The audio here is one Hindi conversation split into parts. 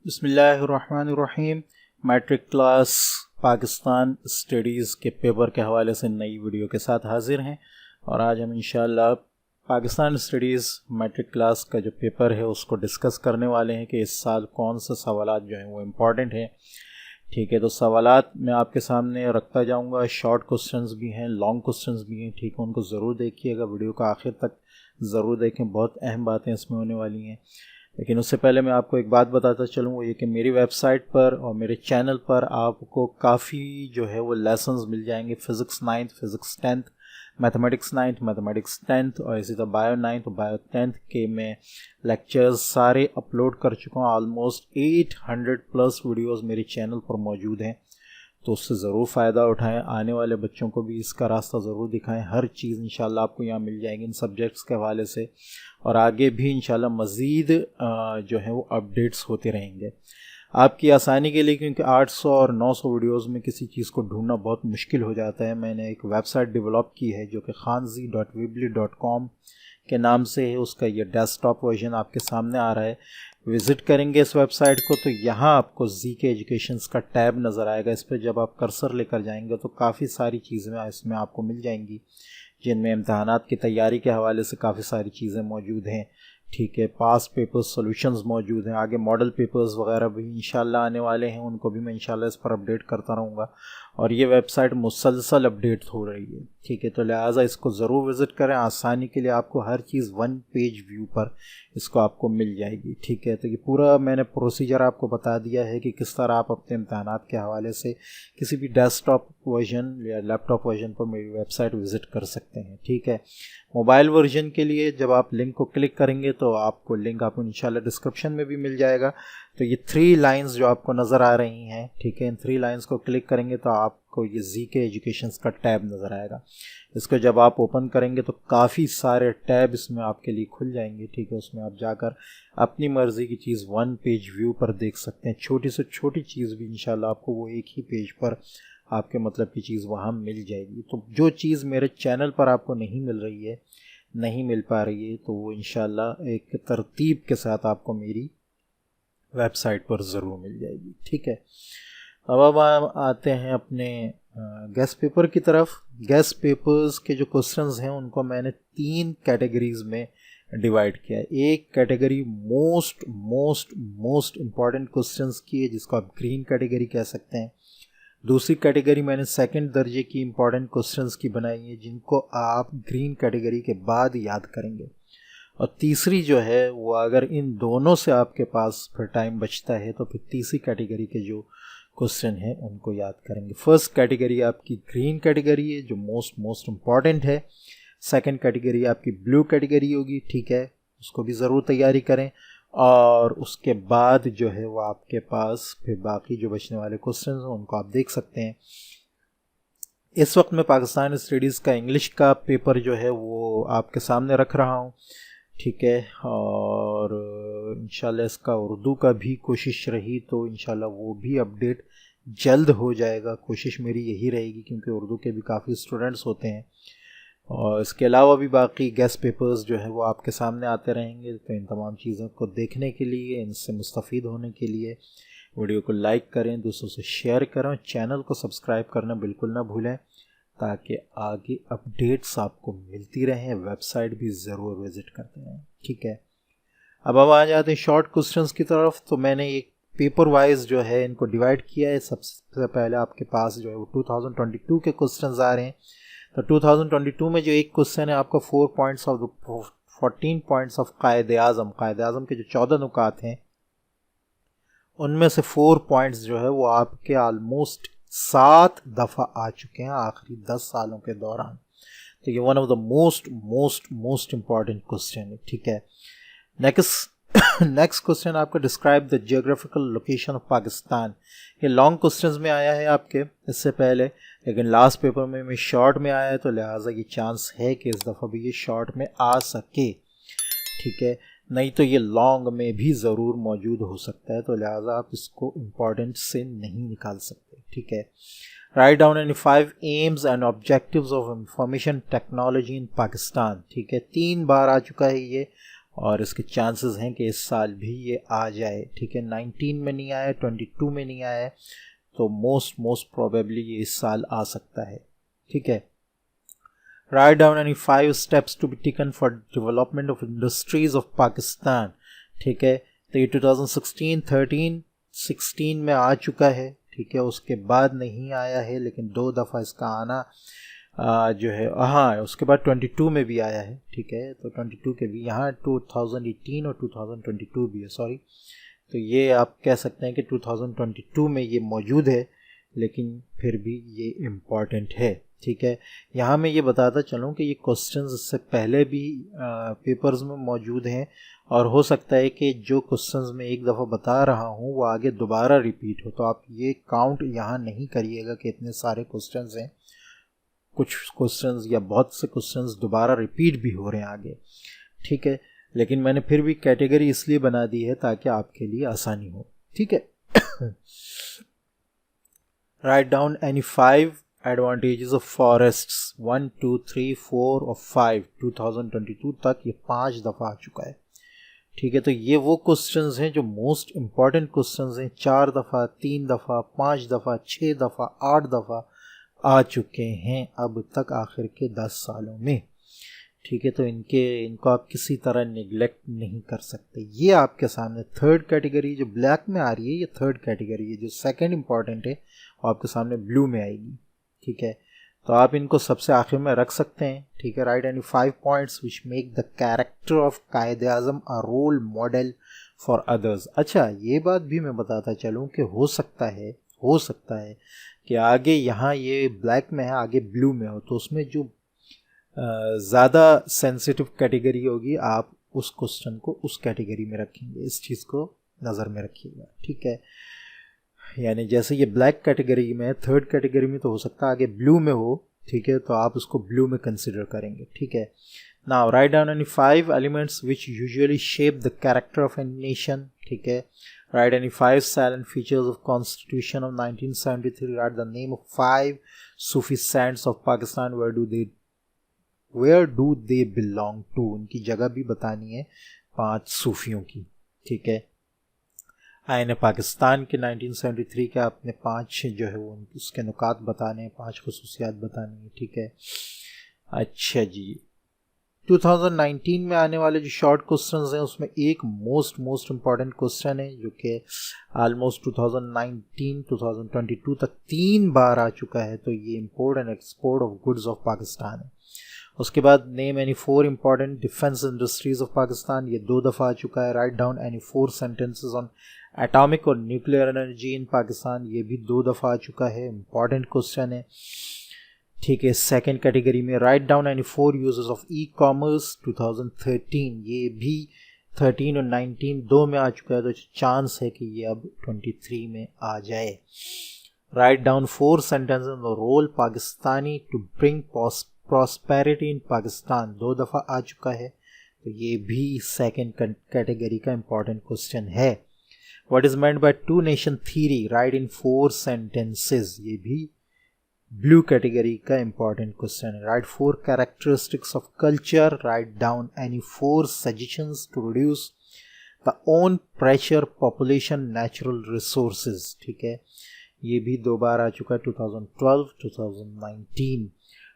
बिस्मिल्लाहिर्रहमानिर्रहीम। मैट्रिक क्लास पाकिस्तान स्टडीज़ के पेपर के हवाले से नई वीडियो के साथ हाजिर हैं और आज हम इंशाअल्लाह पाकिस्तान स्टडीज़ मैट्रिक क्लास का जो पेपर है उसको डिस्कस करने वाले हैं कि इस साल कौन से सवालात जो हैं वो इम्पॉर्टेंट हैं। ठीक है, तो सवालात मैं आपके सामने रखता जाऊंगा। शॉर्ट क्वेश्चंस भी हैं, लॉन्ग क्वेश्चंस भी हैं। ठीक है, उनको ज़रूर देखिएगा, वीडियो का आखिर तक ज़रूर देखें, बहुत अहम बातें इसमें होने वाली हैं। लेकिन उससे पहले मैं आपको एक बात बताता चलूँ, वो ये कि मेरी वेबसाइट पर और मेरे चैनल पर आपको काफ़ी जो है वो लेसन्स मिल जाएंगे। Physics 9th, physics 10th, mathematics 9th, mathematics 10th और इसी तरह बायो 9th और बायो 10th के मैं लेक्चर्स सारे अपलोड कर चुका हूँ। ऑलमोस्ट 800+ वीडियोस मेरे चैनल पर मौजूद हैं, तो उससे ज़रूर फ़ायदा उठाएं। आने वाले बच्चों को भी इसका रास्ता ज़रूर दिखाएं। हर चीज़ इंशाल्लाह आपको यहाँ मिल जाएगी इन सब्जेक्ट्स के हवाले से, और आगे भी इंशाल्लाह मज़ीद जो है वो अपडेट्स होते रहेंगे आपकी आसानी के लिए, क्योंकि 800 और 900 वीडियोस में किसी चीज़ को ढूंढना बहुत मुश्किल हो जाता है। मैंने एक वेबसाइट डेवलप की है जो कि khanzi.weebly.com के नाम से है। उसका ये डेस्कटॉप वर्जन आपके सामने आ रहा है। विज़िट करेंगे इस वेबसाइट को तो यहाँ आपको zeekay एजुकेशंस का टैब नज़र आएगा। इस पर जब आप कर्सर लेकर जाएंगे तो काफ़ी सारी चीज़ें इसमें आपको मिल जाएंगी, जिनमें इम्तहानात की तैयारी के हवाले से काफ़ी सारी चीज़ें मौजूद हैं। ठीक है, पास पेपर्स सॉल्यूशंस मौजूद हैं। आगे मॉडल पेपर्स वगैरह भी इंशाल्लाह आने वाले हैं, उनको भी मैं इंशाल्लाह इस पर अपडेट करता रहूँगा और ये वेबसाइट मुसलसल अपडेट हो रही है। ठीक है, तो लिहाजा इसको ज़रूर विज़िट करें। आसानी के लिए आपको हर चीज़ 1 पेज व्यू पर इसको आपको मिल जाएगी। ठीक है, तो ये पूरा मैंने प्रोसीजर आपको बता दिया है कि किस तरह आप अपने इम्तहानात के हवाले से किसी भी डेस्कटॉप वर्जन या लैपटॉप वर्जन पर मेरी वेबसाइट विज़िट कर सकते हैं। ठीक है, मोबाइल वर्जन के लिए जब आप लिंक को क्लिक करेंगे तो आपको लिंक आपको इंशाल्लाह डिस्क्रिप्शन में भी मिल जाएगा। तो ये 3 लाइंस जो आपको नज़र आ रही हैं, ठीक है, इन 3 लाइंस को क्लिक करेंगे तो आपको ये zeekay एजुकेशंस का टैब नज़र आएगा। इसको जब आप ओपन करेंगे तो काफ़ी सारे टैब इसमें आपके लिए खुल जाएंगे। ठीक है, उसमें आप जाकर अपनी मर्ज़ी की चीज़ 1 पेज व्यू पर देख सकते हैं। छोटी से छोटी चीज़ भी इंशाल्लाह आपको वो एक ही पेज पर आपके मतलब की चीज़ वहाँ मिल जाएगी। तो जो चीज़ मेरे चैनल पर आपको नहीं मिल रही है, नहीं मिल पा रही है, तो वो इंशाल्लाह एक तरतीब के साथ आपको मेरी वेबसाइट पर ज़रूर मिल जाएगी। ठीक है, अब हम आते हैं अपने गेस्ट पेपर की तरफ। गेस्ट पेपर्स के जो क्वेश्चंस हैं उनको मैंने 3 कैटेगरीज में डिवाइड किया है। एक category most most most important questions की है, जिसको आप ग्रीन कैटेगरी कह सकते हैं। दूसरी कैटेगरी मैंने सेकंड दर्जे की इम्पॉर्टेंट क्वेश्चंस की बनाई है, जिनको आप ग्रीन कैटेगरी के बाद याद करेंगे। और तीसरी जो है वो अगर इन दोनों से आपके पास फिर टाइम बचता है तो फिर तीसरी कैटेगरी के जो क्वेश्चन है उनको याद करेंगे। फर्स्ट कैटेगरी आपकी ग्रीन कैटेगरी है जो मोस्ट इम्पॉर्टेंट है। सेकंड कैटेगरी आपकी ब्लू कैटेगरी होगी। ठीक है, उसको भी ज़रूर तैयारी करें। और उसके बाद जो है वो आपके पास फिर बाकी जो बचने वाले क्वेश्चन हैं उनको आप देख सकते हैं। इस वक्त मैं पाकिस्तान स्टडीज़ का इंग्लिश का पेपर जो है वो आपके सामने रख रहा हूँ। ठीक है, और इंशाल्लाह इसका उर्दू का भी कोशिश रही तो इंशाल्लाह वो भी अपडेट जल्द हो जाएगा। कोशिश मेरी यही रहेगी, क्योंकि उर्दू के भी काफ़ी स्टूडेंट्स होते हैं। और इसके अलावा भी बाकी गेस्ट पेपर्स जो है वो आपके सामने आते रहेंगे। तो इन तमाम चीज़ों को देखने के लिए, इनसे मुस्तफ़ीद होने के लिए वीडियो को लाइक करें, दूसरों से शेयर करें, चैनल को सब्सक्राइब करना बिल्कुल ना भूलें, ताकि आगे अपडेट्स आपको मिलती रहें। वेबसाइट भी ज़रूर विज़िट करते रहें। ठीक है, अब आ जाते हैं शॉर्ट क्वेश्चंस की तरफ। तो मैंने एक पेपर वाइज जो है इनको डिवाइड किया है। सबसे पहले आपके पास जो है वो 2022 के क्वेश्चंस आ रहे हैं। तो 2022 में जो एक क्वेश्चन है आपका 4 points of the 14 points of Quaid e आज़म के जो 14 नुकात हैं उनमें से 4 पॉइंट्स जो है वो आपके ऑलमोस्ट 7 दफ़ा आ चुके हैं आखिरी 10 सालों के दौरान। तो ये one of the most important question है। ठीक है, नेक्स्ट क्वेश्चन आपका describe the geographical location of Pakistan. ये लॉन्ग क्वेश्चंस में आया है आपके इससे पहले, लेकिन लास्ट पेपर में शॉर्ट में आया है, तो लिहाजा ये चांस है कि इस दफ़ा भी ये शॉर्ट में आ सके। ठीक है, नहीं तो ये लॉन्ग में भी ज़रूर मौजूद हो सकता है, तो लिहाजा आप इसको इम्पॉर्टेंट से नहीं निकाल सकते। ठीक है, right down any 5 AIIMS and objectives of information technology in Pakistan. ठीक है, 3 बार आ चुका है ये, और इसके चांसेस हैं कि इस साल भी ये आ जाए, ठीक है। 19 में नहीं आया, 22 में नहीं आया, तो मोस्ट प्रोबेबली ये इस साल आ सकता है, ठीक है। Write down any 5 steps to be taken for development of industries of Pakistan, ठीक है। तो ये 2016, 13, 16 में आ चुका है, ठीक है। उसके बाद नहीं आया है, लेकिन 2 दफ़ा इसका आना जो है, हाँ, उसके बाद 22 में भी आया है, ठीक है। तो 22 के भी यहाँ 2018 और 2022 भी है, सॉरी। तो ये आप कह सकते हैं कि 2022 में ये मौजूद है, लेकिन फिर भी ये इम्पॉर्टेंट है, ठीक है। यहाँ मैं ये बताता चलूँ कि ये क्वेश्चंस इससे पहले भी पेपर्स में मौजूद हैं, और हो सकता है कि जो क्वेश्चंस मैं एक दफ़ा बता रहा हूँ वो आगे दोबारा रिपीट हो, तो आप ये काउंट यहाँ नहीं करिएगा कि इतने सारे क्वेश्चंस हैं। कुछ क्वेश्चंस या बहुत से क्वेश्चंस दोबारा रिपीट भी हो रहे हैं आगे, ठीक है। लेकिन मैंने फिर भी कैटेगरी इसलिए बना दी है ताकि आपके लिए आसानी हो, ठीक है। Right down any 5 advantages of forests, 1, 2, 3, 4 और 5। 2022 तक ये 5 दफ़ा आ चुका है, ठीक है। तो ये वो क्वेश्चंस हैं जो मोस्ट इम्पॉर्टेंट क्वेश्चंस हैं। 4 दफ़ा, 3 दफ़ा, 5 दफ़ा, 6 दफ़ा, 8 दफ़ा आ चुके हैं अब तक आखिर के 10 सालों में, ठीक है। तो इनको आप किसी तरह निगलेक्ट नहीं कर सकते। ये आपके सामने थर्ड कैटेगरी जो ब्लैक में आ रही है, ये थर्ड कैटेगरी है। जो सेकंड इंपॉर्टेंट है वो आपके सामने ब्लू में आएगी, ठीक है। तो आप इनको सबसे आखिर में रख सकते हैं, ठीक है। Write any 5 points which make the character of Quaid e Azam a role model for others. अच्छा, ये बात भी मैं बताता चलूँ कि हो सकता है कि आगे यहाँ ये ब्लैक में है, आगे ब्लू में हो, तो उसमें जो ज़्यादा सेंसिटिव कैटेगरी होगी आप उस क्वेश्चन को उस कैटेगरी में रखेंगे। इस चीज़ को नज़र में रखिएगा, ठीक है। यानी जैसे ये ब्लैक कैटेगरी में है, थर्ड कैटेगरी में तो हो सकता है आगे ब्लू में हो, ठीक है। तो आप उसको ब्लू में कंसिडर करेंगे, ठीक है। Now right down any 5 elements which usually shape the character of a nation, ठीक है। Write any 5 salient features of Constitution of 1973. Write the name of 5 Sufi saints of Pakistan. Where do they belong to? उनकी जगह भी बतानी है 5 सूफियों की, ठीक है। आईने पाकिस्तान के 1973 के आपने 5 जो है वो उसके नुकात बताने हैं, 5 खुसूसियात बतानी है, ठीक है। अच्छा जी, 2019 में आने वाले जो शॉर्ट क्वेश्चंस हैं उसमें एक मोस्ट इम्पॉर्टेंट क्वेश्चन है जो कि ऑलमोस्ट 2019 2022 तक 3 बार आ चुका है। तो ये import and export of goods of Pakistan है। उसके बाद name any 4 important defence industries of Pakistan, ये 2 दफ़ा आ चुका है। Right down any 4 sentences on atomic और न्यूक्लियर एनर्जी इन पाकिस्तान, ये भी 2 दफ़ा आ चुका है, इंपॉर्टेंट क्वेश्चन है, ठीक है। सेकंड कैटेगरी में right down any 4 uses of e commerce 2013, ये भी 13 और 19 2 में आ चुका है, तो चांस है कि ये अब 23 में आ जाए। Write down 4 sentences on the role Pakistani to bring prosperity in Pakistan, 2 दफ़ा आ चुका है, तो ये भी सेकंड कैटेगरी का इंपॉर्टेंट क्वेश्चन है। What is meant by two nation theory, write in 4 sentences, ये भी ब्लू कैटेगरी का इंपॉर्टेंट क्वेश्चन है। Write 4 characteristics of culture, write down any 4 suggestions to reduce the own pressure population natural resources, ठीक है। ये भी 2 बार आ चुका है, 2012 2019।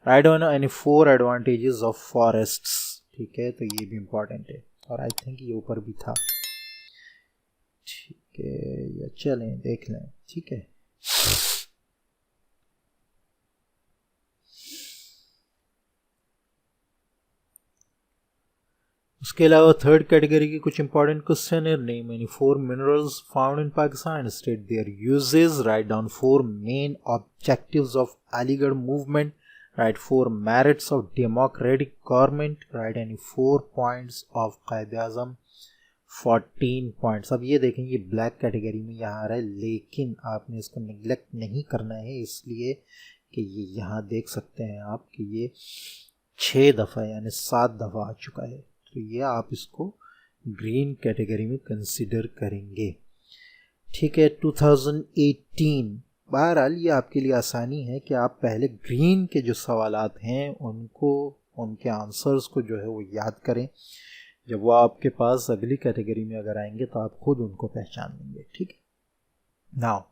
Right down any 4 advantages of forests, ठीक है। तो ये भी इंपॉर्टेंट है, और आई थिंक ये ऊपर भी था, ठीक है। या चलें देख लें, ठीक है। उसके अलावा थर्ड कैटेगरी के कुछ इंपॉर्टेंट क्वेश्चन है। Name any 4 minerals found in Pakistan, state there uses, right down 4 main objectives of Aligarh movement, right 4 merits of democratic government, right any 4 points of Quaid e Azam 14 points. अब ये देखें ये ब्लैक कैटेगरी में यहाँ आ रहा है, लेकिन आपने इसको निगलेक्ट नहीं करना है, इसलिए कि ये यहाँ देख सकते हैं आप कि ये 6 दफ़ा यानी 7 दफ़ा आ चुका है। तो ये आप इसको ग्रीन कैटेगरी में कंसिडर करेंगे, ठीक है। 2018, बहरहाल ये आपके लिए आसानी है कि आप पहले ग्रीन के जो सवालात हैं उनको, उनके आंसर्स को जो है वो याद करें, जब वो आपके पास अगली कैटेगरी में अगर आएंगे तो आप खुद उनको पहचान लेंगे, ठीक है। Now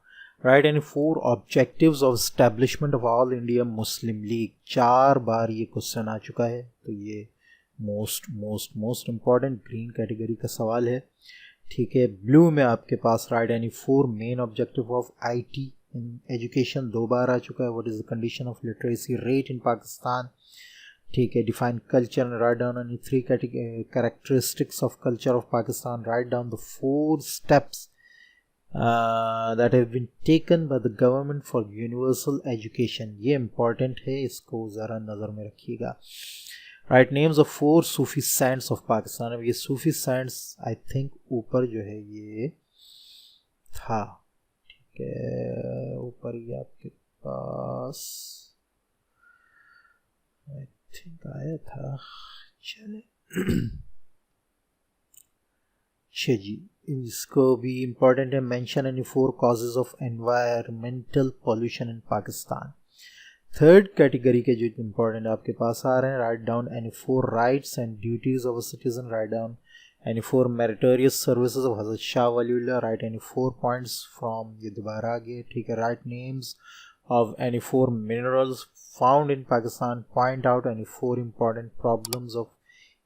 right any 4 objectives of establishment of all India Muslim league. 4 बार ये क्वेश्चन आ चुका है, तो ये मोस्ट इम्पॉर्टेंट ग्रीन कैटेगरी का सवाल है, ठीक है। ब्लू में आपके पास write any 4 main objective of IT in education 2 बार आ चुका है। What is the condition of literacy rate in Pakistan, ठीक है। Define culture and write down any 3 characteristics of culture of Pakistan. Write down the 4 steps that have been taken by the government for universal education। ये important है, इसको ज़रा नज़र में रखिएगा। Right names of 4 Sufi cents of Pakistan. अब ये सूफी सेंट्स आई थिंक ऊपर जो है ये था, ठीक है, ऊपर ये आपके पास आई थिंक आया था। चले जी, इसको भी इम्पॉर्टेंट है। Mention any 4 causes of environmental pollution in Pakistan. Third category के जो इम्पोर्टेंट आपके पास आ रहे हैं, write down any 4 rights and duties of a citizen. Write down any 4 meritorious services of Hazrat Shah Waliullah. Write any 4 points from, ये दोबारा आ गए, ठीक है। Write names of any 4 minerals found in Pakistan. Point out any 4 important problems of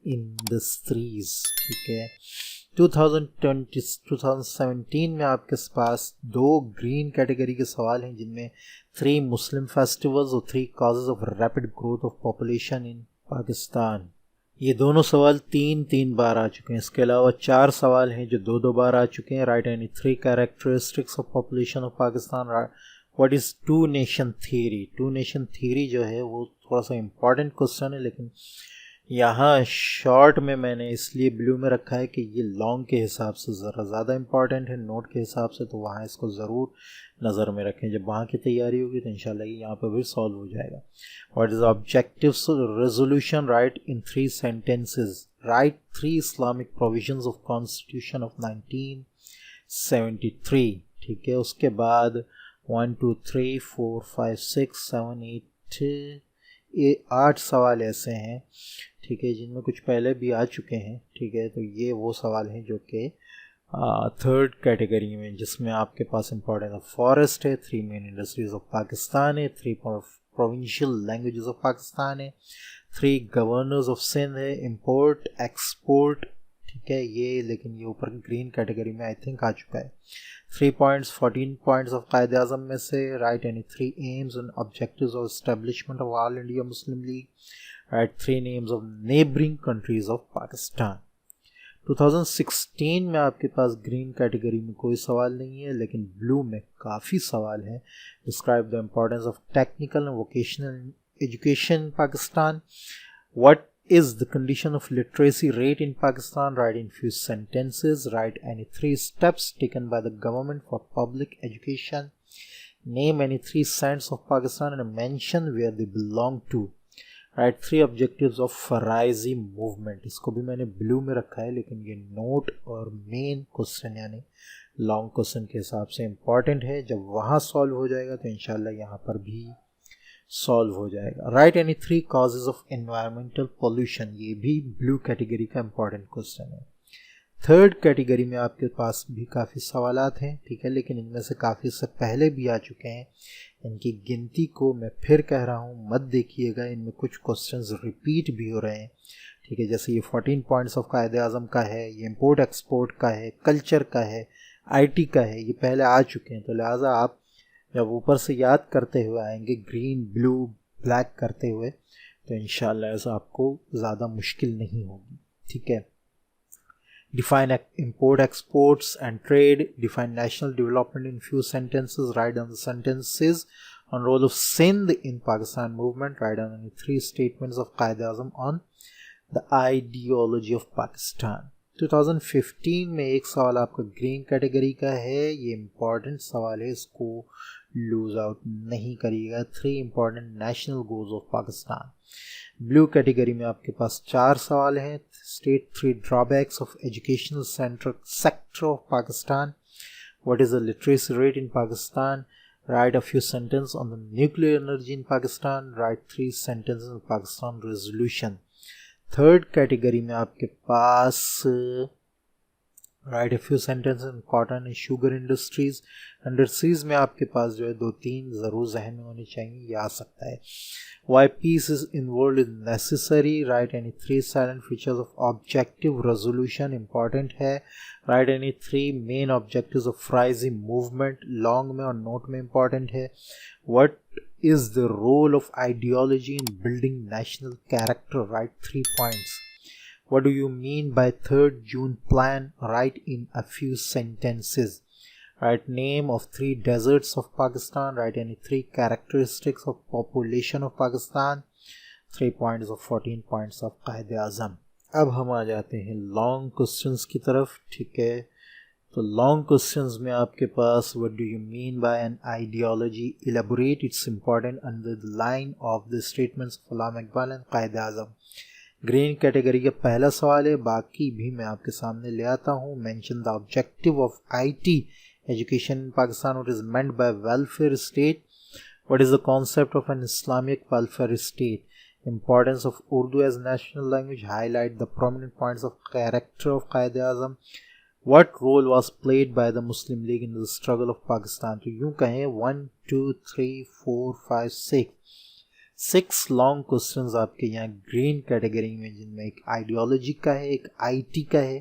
industries, ठीक है। 2017 में आपके पास 2 ग्रीन कैटेगरी के सवाल हैं, जिनमें 3 मुस्लिम फेस्टिवल्स और 3 causes of rapid growth of population in Pakistan. ये दोनों सवाल 3 बार आ चुके हैं। इसके अलावा 4 सवाल हैं जो 2 बार आ चुके हैं। Right any 3 characteristics of population of Pakistan. What is 2 nation theory. 2 nation theory जो है वो थोड़ा सा इम्पॉर्टेंट क्वेश्चन है, लेकिन यहाँ शॉर्ट में मैंने इसलिए ब्लू में रखा है कि ये लॉन्ग के हिसाब से ज़रा ज़्यादा इम्पॉर्टेंट है नोट के हिसाब से, तो वहाँ इसको ज़रूर नज़र में रखें। जब वहाँ की तैयारी होगी तो इंशाल्लाह ये यहाँ पर भी सॉल्व हो जाएगा। What is objectives resolution. Right in 3 sentences. Right 3 Islamic provisions of constitution of 1973, ठीक है। उसके बाद 1 2 3 4 5 6 7 8 सवाल ऐसे हैं, ठीक है, जिनमें कुछ पहले भी आ चुके हैं, ठीक है। तो ये वो सवाल हैं जो कि थर्ड कैटेगरी में, जिसमें आपके पास इंपॉर्टेंट ऑफ फॉरेस्ट है, 3 मेन इंडस्ट्रीज ऑफ पाकिस्तान है, 3 प्रोविंशियल लैंग्वेजेस ऑफ पाकिस्तान है, 3 गवर्नर्स ऑफ सिंध है, इंपोर्ट एक्सपोर्ट, ठीक है ये, लेकिन ये ऊपर ग्रीन कैटेगरी में आई थिंक आ चुका है। 3 पॉइंट्स 14 पॉइंट्स ऑफ कायदे आज़म में से। Right any 3 AIIMS and objectives of establishment of all India Muslim league. Right 3 names of neighbouring countries of Pakistan. 2016 में आपके पास ग्रीन कैटेगरी में कोई सवाल नहीं है, लेकिन ब्लू में काफ़ी सवाल हैं। Describe the importance of technical and vocational education in Pakistan. What is the condition of literacy rate in Pakistan? Write in few sentences. Write any 3 steps taken by the government for public education. Name any 3 saints of Pakistan and mention where they belong to. Write 3 objectives of Faraizi movement. इसको भी मैंने ब्लू में रखा है, लेकिन ये नोट और मेन क्वेश्चन यानी लॉन्ग क्वेश्चन के हिसाब से इम्पॉर्टेंट है। जब वहाँ सॉल्व हो जाएगा तो इंशाल्लाह यहाँ पर भी सॉल्व हो जाएगा। Right any 3 causes of environmental pollution, ये भी ब्लू कैटेगरी का इंपॉर्टेंट क्वेश्चन है। थर्ड कैटेगरी में आपके पास भी काफ़ी सवालात हैं, ठीक है, लेकिन इनमें से काफ़ी से पहले भी आ चुके हैं। इनकी गिनती को मैं फिर कह रहा हूँ मत देखिएगा, इनमें कुछ क्वेश्चंस रिपीट भी हो रहे हैं, ठीक है। जैसे ये 14 पॉइंट्स ऑफ कायदे आज़म का है, ये इम्पोर्ट एक्सपोर्ट का है, कल्चर का है, IT का है, ये पहले आ चुके हैं। तो लिहाजा आप जब ऊपर से याद करते हुए आएंगे ग्रीन ब्लू ब्लैक करते हुए, तो इंशाल्लाह ऐसा आपको ज़्यादा मुश्किल नहीं होगी, ठीक है। Define import exports and trade. Define national development in few sentences. Write down the sentences on role of Sindh in Pakistan movement. Write down 3 statements of Quaid e Azam on the ideology of Pakistan. 2015 में एक सवाल आपका ग्रीन कैटेगरी का है, ये इम्पॉर्टेंट सवाल है, इसको लूज आउट नहीं करिएगा। 3 important national goals of Pakistan. Blue category में आपके पास 4 सवाल हैं। State 3 drawbacks of educational sector of Pakistan. What is the literacy rate in Pakistan? Write a few sentence on the nuclear energy in Pakistan. Write 3 sentences on Pakistan resolution। Third category में आपके पास write a few sentence in cotton and sugar industries. Industries में आपके पास जो है 2-3 ज़रूर जहन में होने चाहिए, ये आ सकता है। Why peace is involve is necessary, write any 3 salient features of objective resolution, important है। Write any 3 main objectives of Faraizi movement, long में और नोट में इंपॉर्टेंट है। What is the role of ideology in building national character, right? 3 points. What do you mean by 3rd June plan? Write in a few sentences. Right, name of 3 deserts of Pakistan. Write any 3 characteristics of population of Pakistan. 3 points of 14 points of Qaid-e-Azam. अब हम आ जाते हैं लॉन्ग क्वेश्चंस की तरफ, ठीक है। तो लॉन्ग क्वेश्चंस में आपके पास what do you mean by an ideology, elaborate its important under the line of the statements of Allama Iqbal and Quaid e Azam. Green category का पहला सवाल है, बाकी भी मैं आपके सामने ले आता हूँ। Mention the objective of IT education in Pakistan, what is meant bye welfare state, what is the concept of an Islamic welfare state, importance of Urdu as national language, highlight the prominent points of character of Qaid-e-Azam, what role was played by the Muslim League in the struggle of Pakistan। तो यूं कहें 1 2 3 4 5 6 लॉन्ग क्वेश्चंस आपके यहाँ ग्रीन कैटेगरी में, जिनमें एक आइडियोलॉजी का है, एक आईटी का है,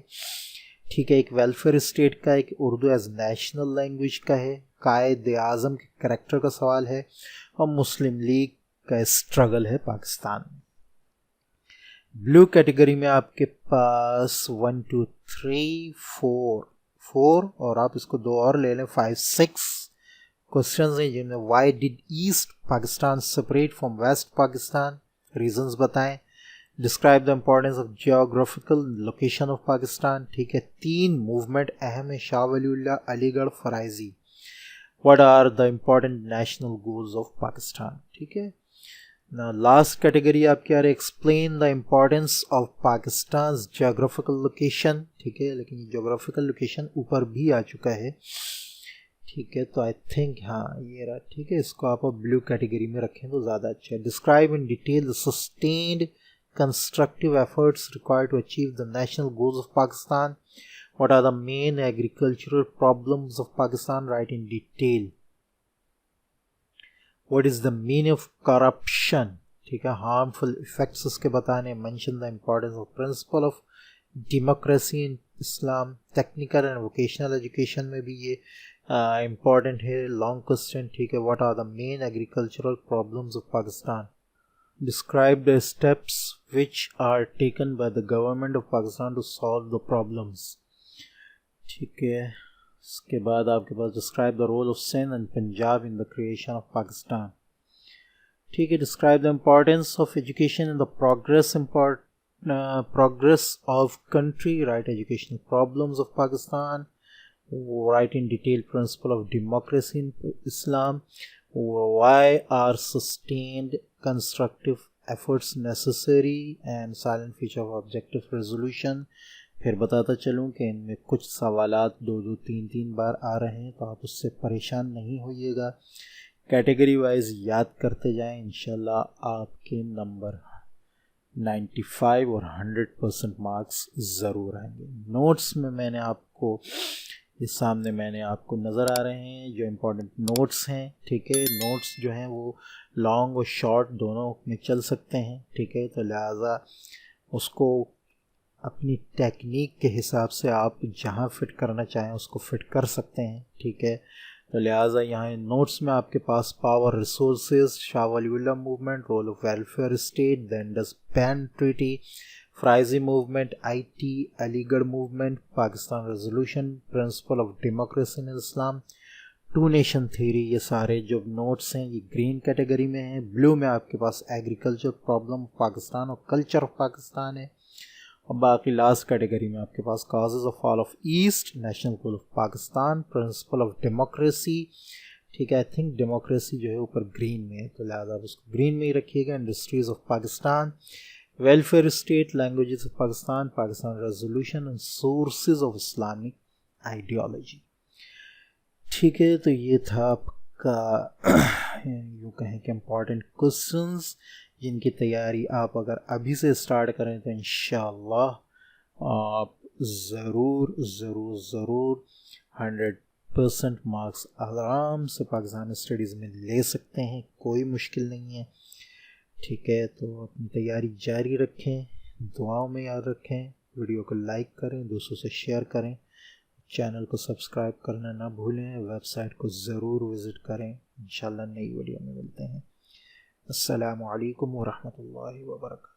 ठीक है, एक वेलफेयर स्टेट का, एक उर्दू एज नेशनल लैंग्वेज का है, कायद-ए-आज़म के कैरेक्टर का सवाल है, और मुस्लिम लीग का स्ट्रगल है पाकिस्तान में। ब्लू कैटेगरी में आपके पास 1 2 3 4 और आप इसको 2 और ले लें, 5 6 क्वेश्चंस हैं, जिनमें why did east Pakistan separate from west Pakistan, reasons बताएं। Describe the importance of geographical location of Pakistan, ठीक है। 3 मूवमेंट अहम है, Shah Waliullah, Aligarh, Faraizi. What are the important national goals of Pakistan, ठीक है। लास्ट कैटेगरी आपकी आ रही है, explain the importance of Pakistan geographical location, ठीक है, लेकिन ये जियोग्राफिकल लोकेशन ऊपर भी आ चुका है, ठीक है। तो आई थिंक हाँ ये रहा, ठीक है, इसको आप ब्लू कैटेगरी में रखें तो ज़्यादा अच्छा है। Describe in detail the sustained constructive efforts required to achieve the national goals of Pakistan, what are the main agricultural problems of Pakistan, write in detail. What is the meaning of corruption, ठीक है, harmful effects उसके बताने। mention the importance of principle of democracy in Islam, technical and vocational education में भी ये important है, long question, ठीक है। what are the main agricultural problems of Pakistan, describe the steps which are taken by the government of Pakistan to solve the problems, ठीक है। इसके बाद आपके पास describe the role of Sindh and Punjab in the creation of Pakistan, ठीक है। Describe the importance of education in the progress of country, write educational problems of Pakistan, write in detail principle of democracy in Islam, why are sustained constructive efforts necessary, and salient feature of objective resolution. फिर बताता चलूँ कि इनमें कुछ सवालात 2 3 बार आ रहे हैं, तो आप उससे परेशान नहीं होइएगा, कैटेगरी वाइज याद करते जाएं, इंशाल्लाह आपके नंबर 95 और 100% मार्क्स ज़रूर आएंगे। नोट्स में मैंने आपको इस सामने मैंने आपको नज़र आ रहे हैं जो इम्पोर्टेंट नोट्स हैं, ठीक है। नोट्स जो हैं वो लॉन्ग और शॉर्ट दोनों में चल सकते हैं, ठीक है। तो लिहाजा उसको अपनी टेक्निक के हिसाब से आप जहाँ फिट करना चाहें उसको फिट कर सकते हैं, ठीक है। तो लिहाजा यहाँ नोट्स में आपके पास power resources, Shah Waliullah movement, role of welfare state, the Indus band treaty, Faraizi movement, IT, Aligarh movement, Pakistan resolution, principle of democracy in Islam, 2 nation theory, ये सारे जो नोट्स हैं ये ग्रीन कैटेगरी में हैं। ब्लू में आपके पास एग्रीकल्चर प्रॉब्लम ऑफ पाकिस्तान और कल्चर ऑफ पाकिस्तान है, और बाकी लास्ट कैटेगरी में आपके पास causes of fall of east, national goal of Pakistan, principle of democracy, ठीक है। आई थिंक डेमोक्रेसी जो है ऊपर ग्रीन में है, तो लिहाजा आप उसको ग्रीन में ही रखिएगा। Industries of Pakistan, welfare state, languages of Pakistan, Pakistan resolution and sources of Islamic ideology, ठीक है। तो ये था यूँ कहें कि इम्पॉर्टेंट क्वेश्चंस जिनकी तैयारी आप अगर अभी से स्टार्ट करें तो इंशाअल्लाह आप ज़रूर ज़रूर ज़रूर 100% मार्क्स आराम से पाकिस्तान स्टडीज़ में ले सकते हैं, कोई मुश्किल नहीं है। ठीक है, तो अपनी तैयारी जारी रखें, दुआओं में याद रखें, वीडियो को लाइक करें, दूसरों से शेयर करें, चैनल को सब्सक्राइब करना ना भूलें, वेबसाइट को ज़रूर विज़िट करें। इंशाल्लाह नई वीडियो में मिलते हैं। अस्सलामु अलैकुम व रहमतुल्लाहि व बरकातहू।